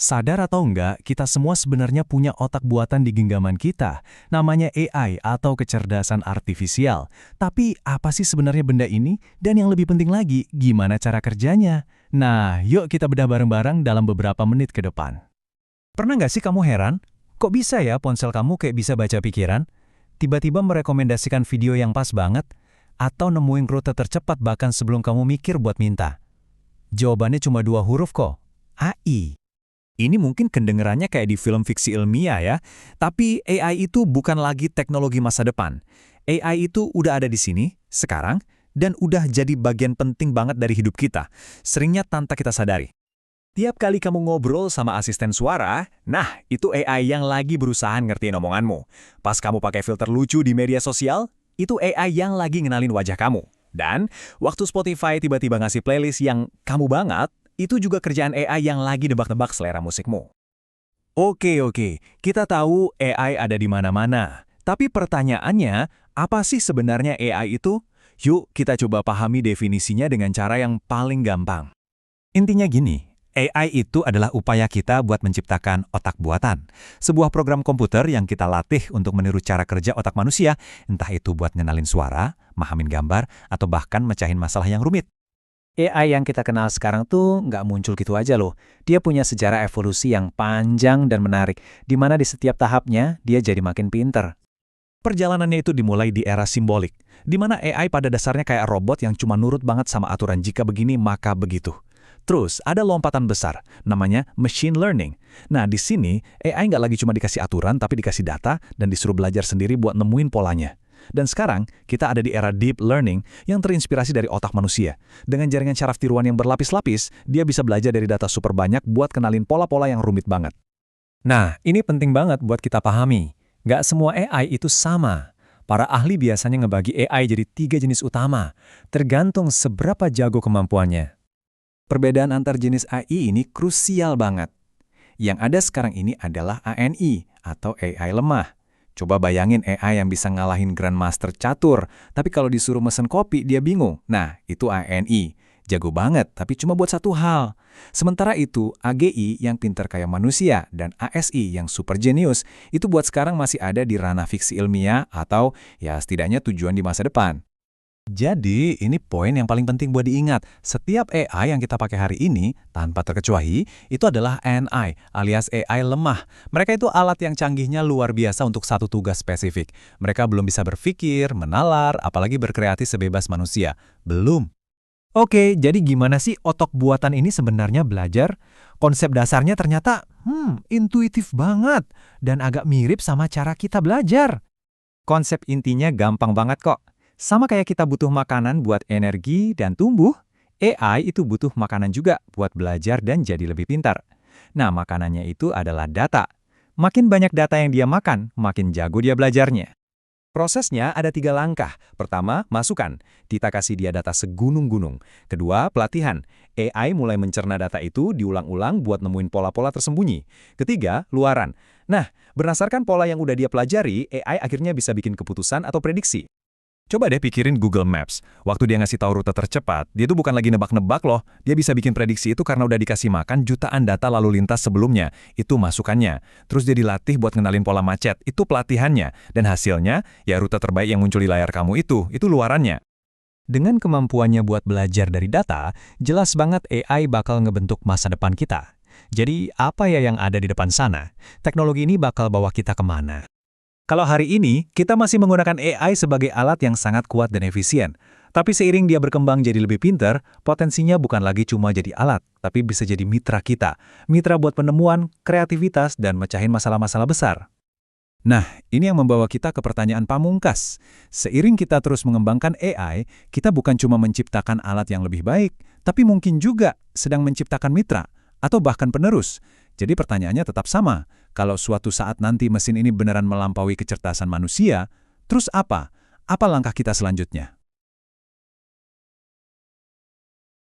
Sadar atau enggak, kita semua sebenarnya punya otak buatan di genggaman kita. Namanya AI atau kecerdasan artifisial. Tapi apa sih sebenarnya benda ini? Dan yang lebih penting lagi, gimana cara kerjanya? Nah, yuk kita bedah bareng-bareng dalam beberapa menit ke depan. Pernah nggak sih kamu heran? Kok bisa ya ponsel kamu kayak bisa baca pikiran? Tiba-tiba merekomendasikan video yang pas banget? Atau nemuin rute tercepat bahkan sebelum kamu mikir buat minta? Jawabannya cuma 2 huruf kok. AI. Ini mungkin kedengerannya kayak di film fiksi ilmiah ya, tapi AI itu bukan lagi teknologi masa depan. AI itu udah ada di sini, sekarang, dan udah jadi bagian penting banget dari hidup kita, seringnya tanpa kita sadari. Tiap kali kamu ngobrol sama asisten suara, nah itu AI yang lagi berusaha ngertiin omonganmu. Pas kamu pakai filter lucu di media sosial, itu AI yang lagi ngenalin wajah kamu. Dan waktu Spotify tiba-tiba ngasih playlist yang kamu banget, itu juga kerjaan AI yang lagi nebak-nebak selera musikmu. Oke, kita tahu AI ada di mana-mana. Tapi pertanyaannya, apa sih sebenarnya AI itu? Yuk kita coba pahami definisinya dengan cara yang paling gampang. Intinya gini, AI itu adalah upaya kita buat menciptakan otak buatan. Sebuah program komputer yang kita latih untuk meniru cara kerja otak manusia, entah itu buat ngenalin suara, mahamin gambar, atau bahkan mecahin masalah yang rumit. AI yang kita kenal sekarang tuh nggak muncul gitu aja loh. Dia punya sejarah evolusi yang panjang dan menarik, di mana di setiap tahapnya dia jadi makin pinter. Perjalanannya itu dimulai di era simbolik, di mana AI pada dasarnya kayak robot yang cuma nurut banget sama aturan jika begini maka begitu. Terus ada lompatan besar, namanya machine learning. Nah di sini AI nggak lagi cuma dikasih aturan tapi dikasih data dan disuruh belajar sendiri buat nemuin polanya. Dan sekarang, kita ada di era deep learning yang terinspirasi dari otak manusia. Dengan jaringan syaraf tiruan yang berlapis-lapis, dia bisa belajar dari data super banyak buat kenalin pola-pola yang rumit banget. Nah, ini penting banget buat kita pahami. Nggak semua AI itu sama. Para ahli biasanya ngebagi AI jadi 3 jenis utama, tergantung seberapa jago kemampuannya. Perbedaan antar jenis AI ini krusial banget. Yang ada sekarang ini adalah ANI, atau AI lemah. Coba bayangin AI yang bisa ngalahin Grandmaster catur, tapi kalau disuruh mesen kopi dia bingung. Nah, itu ANI. Jago banget, tapi cuma buat satu hal. Sementara itu, AGI yang pintar kayak manusia dan ASI yang super jenius, itu buat sekarang masih ada di ranah fiksi ilmiah atau ya setidaknya tujuan di masa depan. Jadi, ini poin yang paling penting buat diingat. Setiap AI yang kita pakai hari ini, tanpa terkecuali, itu adalah ANI, alias AI lemah. Mereka itu alat yang canggihnya luar biasa untuk satu tugas spesifik. Mereka belum bisa berpikir, menalar, apalagi berkreasi sebebas manusia. Belum. Oke, jadi gimana sih otak buatan ini sebenarnya belajar? Konsep dasarnya ternyata, intuitif banget, dan agak mirip sama cara kita belajar. Konsep intinya gampang banget kok. Sama kayak kita butuh makanan buat energi dan tumbuh, AI itu butuh makanan juga buat belajar dan jadi lebih pintar. Nah, makanannya itu adalah data. Makin banyak data yang dia makan, makin jago dia belajarnya. Prosesnya ada 3 langkah. Pertama, masukan. Kita kasih dia data segunung-gunung. Kedua, pelatihan. AI mulai mencerna data itu diulang-ulang buat nemuin pola-pola tersembunyi. Ketiga, luaran. Nah, berdasarkan pola yang udah dia pelajari, AI akhirnya bisa bikin keputusan atau prediksi. Coba deh pikirin Google Maps. Waktu dia ngasih tahu rute tercepat, dia tuh bukan lagi nebak-nebak loh. Dia bisa bikin prediksi itu karena udah dikasih makan jutaan data lalu lintas sebelumnya. Itu masukannya. Terus dia dilatih buat ngenalin pola macet. Itu pelatihannya. Dan hasilnya, ya rute terbaik yang muncul di layar kamu itu luarannya. Dengan kemampuannya buat belajar dari data, jelas banget AI bakal ngebentuk masa depan kita. Jadi, apa ya yang ada di depan sana? Teknologi ini bakal bawa kita kemana? Kalau hari ini, kita masih menggunakan AI sebagai alat yang sangat kuat dan efisien. Tapi seiring dia berkembang jadi lebih pintar, potensinya bukan lagi cuma jadi alat, tapi bisa jadi mitra kita. Mitra buat penemuan, kreativitas, dan mecahin masalah-masalah besar. Nah, ini yang membawa kita ke pertanyaan pamungkas. Seiring kita terus mengembangkan AI, kita bukan cuma menciptakan alat yang lebih baik, tapi mungkin juga sedang menciptakan mitra, atau bahkan penerus. Jadi pertanyaannya tetap sama. Kalau suatu saat nanti mesin ini beneran melampaui kecerdasan manusia, terus apa? Apa langkah kita selanjutnya?